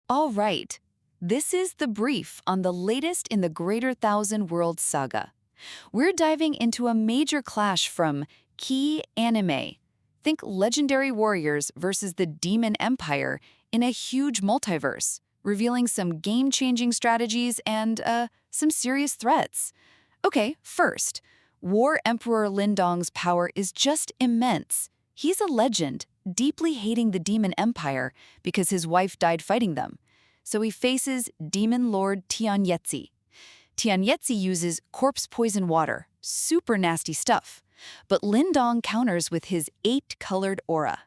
All right, this is the brief on the latest in the Greater Thousand Worlds saga. We're diving into a major clash from key anime. Think legendary warriors versus the demon empire in a huge multiverse, revealing some game-changing strategies and, some serious threats. Okay, first, War Emperor Lindong's power is just immense. He's a legend, deeply hating the demon empire because his wife died fighting them. So he faces Demon Lord Tianyetzi. Tianyetzi uses corpse poison water, super nasty stuff. But Lindong counters with his 8-colored aura.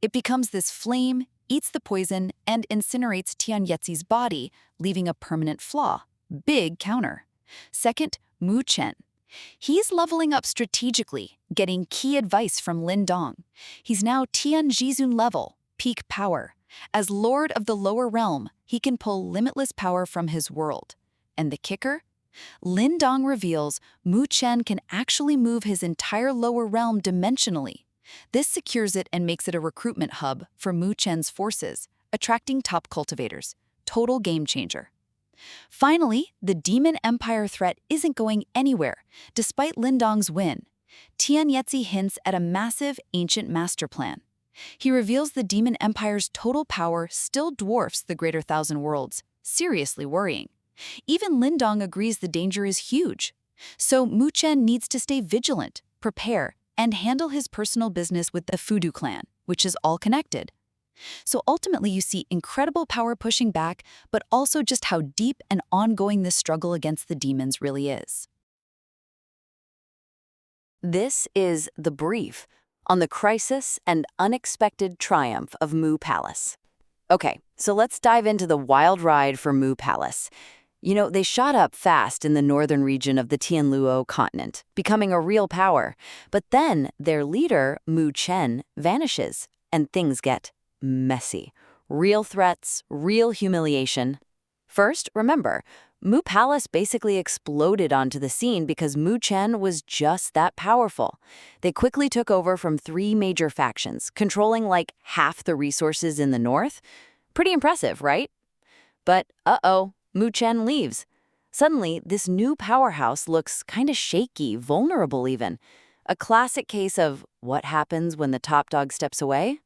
It becomes this flame, eats the poison, and incinerates Tianyetzi's body, leaving a permanent flaw. Big counter. Second, Chen. He's leveling up strategically, getting key advice from Lindong. He's now Tianjizun level, peak power. As Lord of the Lower Realm, he can pull limitless power from his world. And the kicker? Lindong reveals Chen can actually move his entire lower realm dimensionally. This secures it and makes it a recruitment hub for Chen's forces, attracting top cultivators. Total game changer. Finally, the Demon Empire threat isn't going anywhere, despite Lindong's win. Tianyetzi hints at a massive ancient master plan. He reveals the Demon Empire's total power still dwarfs the Greater Thousand Worlds, seriously worrying. Even Lindong agrees the danger is huge. So Chen needs to stay vigilant, prepare, and handle his personal business with the Fudu clan, which is all connected. So ultimately you see incredible power pushing back, but also just how deep and ongoing this struggle against the demons really is. This is the brief on the crisis and unexpected triumph of Mu Palace. Okay, so let's dive into the wild ride for Mu Palace. You know, they shot up fast in the northern region of the Tianluo continent, becoming a real power. But then their leader, Chen, vanishes, and things get messy. Real threats, real humiliation. First, remember, Mu Palace basically exploded onto the scene because Chen was just that powerful. They quickly took over from 3 major factions, controlling like half the resources in the north. Pretty impressive, right? But Chen leaves. Suddenly, this new powerhouse looks kinda shaky, vulnerable even. A classic case of what happens when the top dog steps away?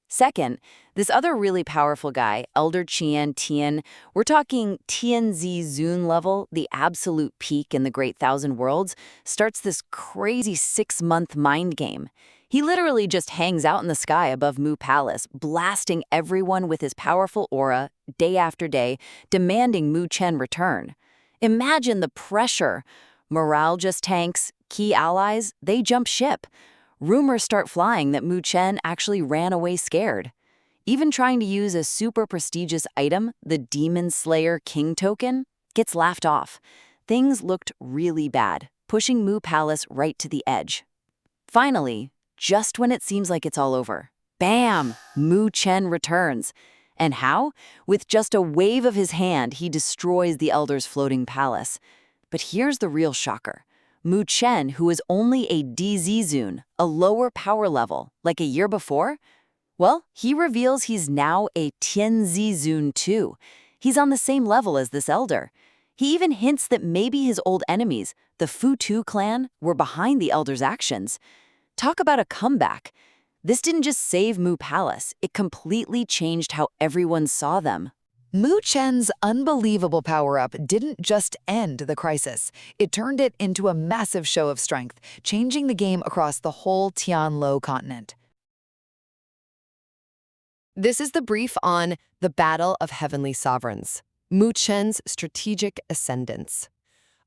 Second, this other really powerful guy, Elder Qian Tian, we're talking Tianzi Zun level, the absolute peak in the Great Thousand Worlds, starts this crazy 6-month mind game. He literally just hangs out in the sky above Mu Palace, blasting everyone with his powerful aura, day after day, demanding Chen return. Imagine the pressure. Morale just tanks, key allies, they jump ship. Rumors start flying that Chen actually ran away scared. Even trying to use a super prestigious item, the Demon Slayer King token, gets laughed off. Things looked really bad, pushing Mu Palace right to the edge. Finally, just when it seems like it's all over, bam! Chen returns. And how? With just a wave of his hand, he destroys the Elder's floating palace. But here's the real shocker. Chen, who is only a DZ Zun, a lower power level, like a year before, well, he reveals he's now a Tianzi Zun too. He's on the same level as this elder. He even hints that maybe his old enemies, the Futu clan, were behind the elder's actions. Talk about a comeback. This didn't just save Mu Palace, it completely changed how everyone saw them. Chen's unbelievable power-up didn't just end the crisis. It turned it into a massive show of strength, changing the game across the whole Tianluo continent. This is the brief on the Battle of Heavenly Sovereigns, Chen's strategic ascendance.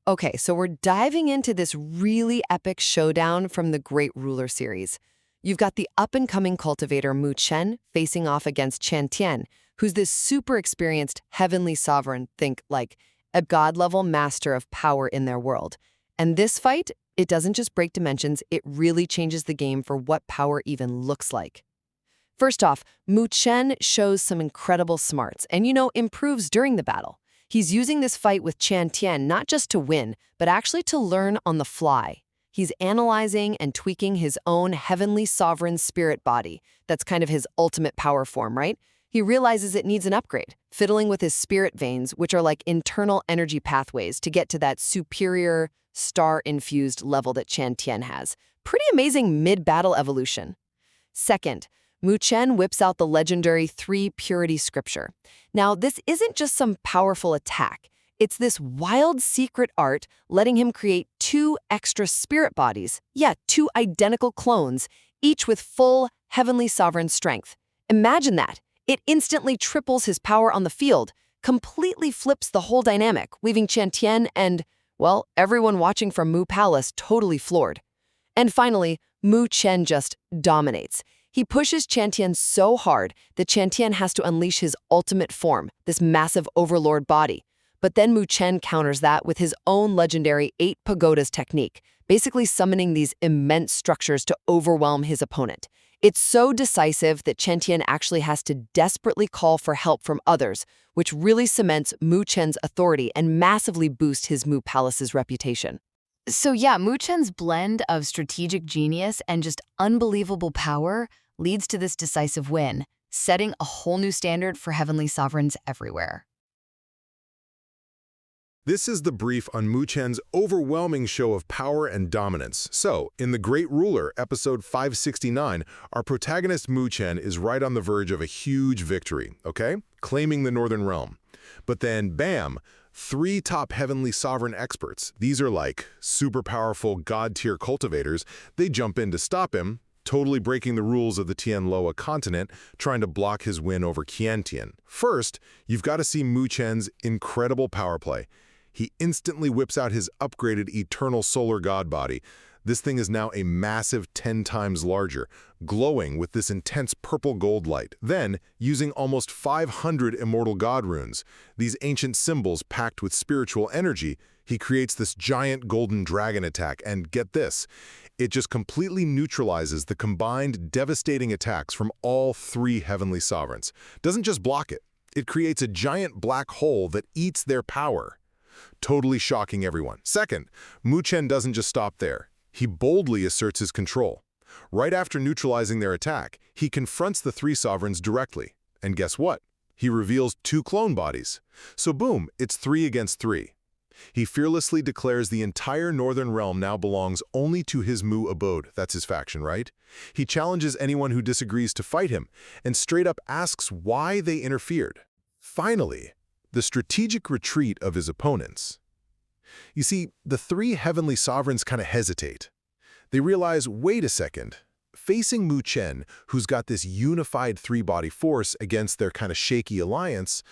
Okay, so we're diving into this really epic showdown from the Great Ruler series. You've got the up-and-coming cultivator Chen facing off against Chen Tian, who's this super experienced heavenly sovereign, think like a god-level master of power in their world. And this fight, it doesn't just break dimensions, it really changes the game for what power even looks like. First off, Chen shows some incredible smarts and, improves during the battle. He's using this fight with Chen Tian not just to win, but actually to learn on the fly. He's analyzing and tweaking his own heavenly sovereign spirit body. That's kind of his ultimate power form, right? he realizes it needs an upgrade, fiddling with his spirit veins, which are like internal energy pathways to get to that superior, star-infused level that Chen has. Pretty amazing mid-battle evolution. Second, Mu Chen whips out the legendary 3-purity scripture. Now, this isn't just some powerful attack. It's this wild secret art letting him create 2 extra spirit bodies. Yeah, 2 identical clones, each with full heavenly sovereign strength. Imagine that. It instantly triples his power on the field, completely flips the whole dynamic, leaving Chen and, well, everyone watching from Mu Palace totally floored. And finally, Mu Chen just dominates. He pushes Chen so hard that Chen has to unleash his ultimate form, this massive overlord body. But then Mu Chen counters that with his own legendary 8 pagodas technique, basically summoning these immense structures to overwhelm his opponent. It's so decisive that Chen actually has to desperately call for help from others, which really cements Mu Chen's authority and massively boosts his Mu Palace's reputation. So yeah, Mu Chen's blend of strategic genius and just unbelievable power leads to this decisive win, setting a whole new standard for heavenly sovereigns everywhere. This is the brief on Mu Chen's overwhelming show of power and dominance. So, in The Great Ruler, episode 569, our protagonist Mu Chen is right on the verge of a huge victory, okay? Claiming the Northern Realm. But then, bam, 3 top heavenly sovereign experts, these are like super powerful god-tier cultivators, they jump in to stop him, totally breaking the rules of the Tianloa continent, trying to block his win over Qiantian. First, you've got to see Mu Chen's incredible power play. He instantly whips out his upgraded eternal solar god body. This thing is now a massive 10 times larger, glowing with this intense purple gold light. Then, using almost 500 immortal god runes, these ancient symbols packed with spiritual energy, he creates this giant golden dragon attack, and get this, it just completely neutralizes the combined devastating attacks from all 3 heavenly sovereigns. Doesn't just block it, it creates a giant black hole that eats their power, totally shocking everyone. Second, Mu Chen doesn't just stop there. He boldly asserts his control. Right after neutralizing their attack, he confronts the 3 sovereigns directly. And guess what? He reveals 2 clone bodies. So boom, it's 3 against 3. He fearlessly declares the entire Northern Realm now belongs only to his Mu abode. That's his faction, right? He challenges anyone who disagrees to fight him, and straight up asks why they interfered. Finally, the strategic retreat of his opponents. You see, the 3 heavenly sovereigns kind of hesitate. They realize, wait a second, facing Mu Chen, who's got this unified 3-body force against their kind of shaky alliance,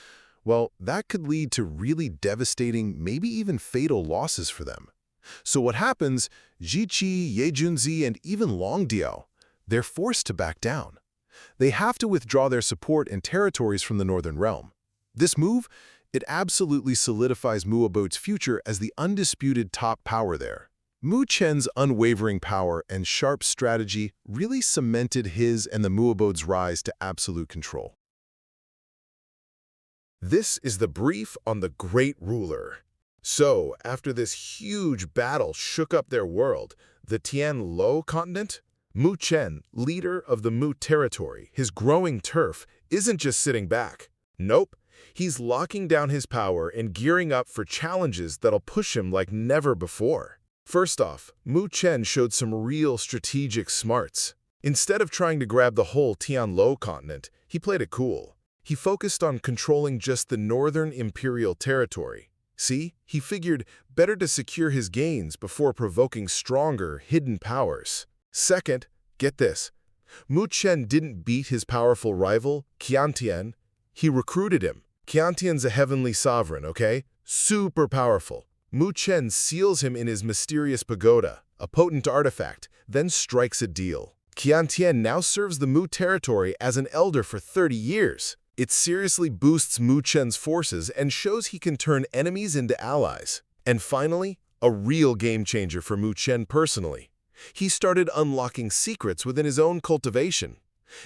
well, that could lead to really devastating, maybe even fatal losses for them. So what happens, Jiqi, Yejunzi, and even Longdiao, they're forced to back down. They have to withdraw their support and territories from the Northern Realm. This move, it absolutely solidifies Mu Abode's future as the undisputed top power there. Mu Chen's unwavering power and sharp strategy really cemented his and the Mu Abode's rise to absolute control. This is the brief on the Great Ruler. So, after this huge battle shook up their world, the Tianluo continent, Mu Chen, leader of the Mu territory, his growing turf, isn't just sitting back. Nope. He's locking down his power and gearing up for challenges that'll push him like never before. First off, Mu Chen showed some real strategic smarts. Instead of trying to grab the whole Tianluo continent, he played it cool. He focused on controlling just the northern imperial territory. See, he figured better to secure his gains before provoking stronger, hidden powers. Second, get this, Mu Chen didn't beat his powerful rival, Qiantian. He recruited him. Qiantian's a heavenly sovereign, okay? Super powerful. Mu Chen seals him in his mysterious pagoda, a potent artifact, then strikes a deal. Qiantian now serves the Mu territory as an elder for 30 years. It seriously boosts Mu Chen's forces and shows he can turn enemies into allies. And finally, a real game-changer for Mu Chen personally. He started unlocking secrets within his own cultivation.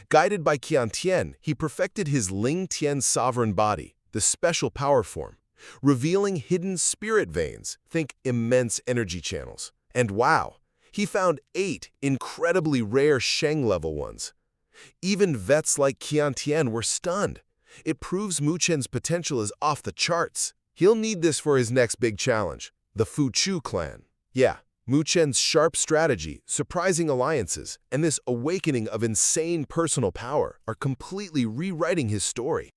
Guided by Qiantian, he perfected his Ling Tian sovereign body, the special power form, revealing hidden spirit veins, think immense energy channels. And wow, he found 8 incredibly rare Sheng-level ones. Even vets like Qian Tian were stunned. It proves Mu Chen's potential is off the charts. He'll need this for his next big challenge, the Fu Chu clan. Yeah, Mu Chen's sharp strategy, surprising alliances, and this awakening of insane personal power are completely rewriting his story.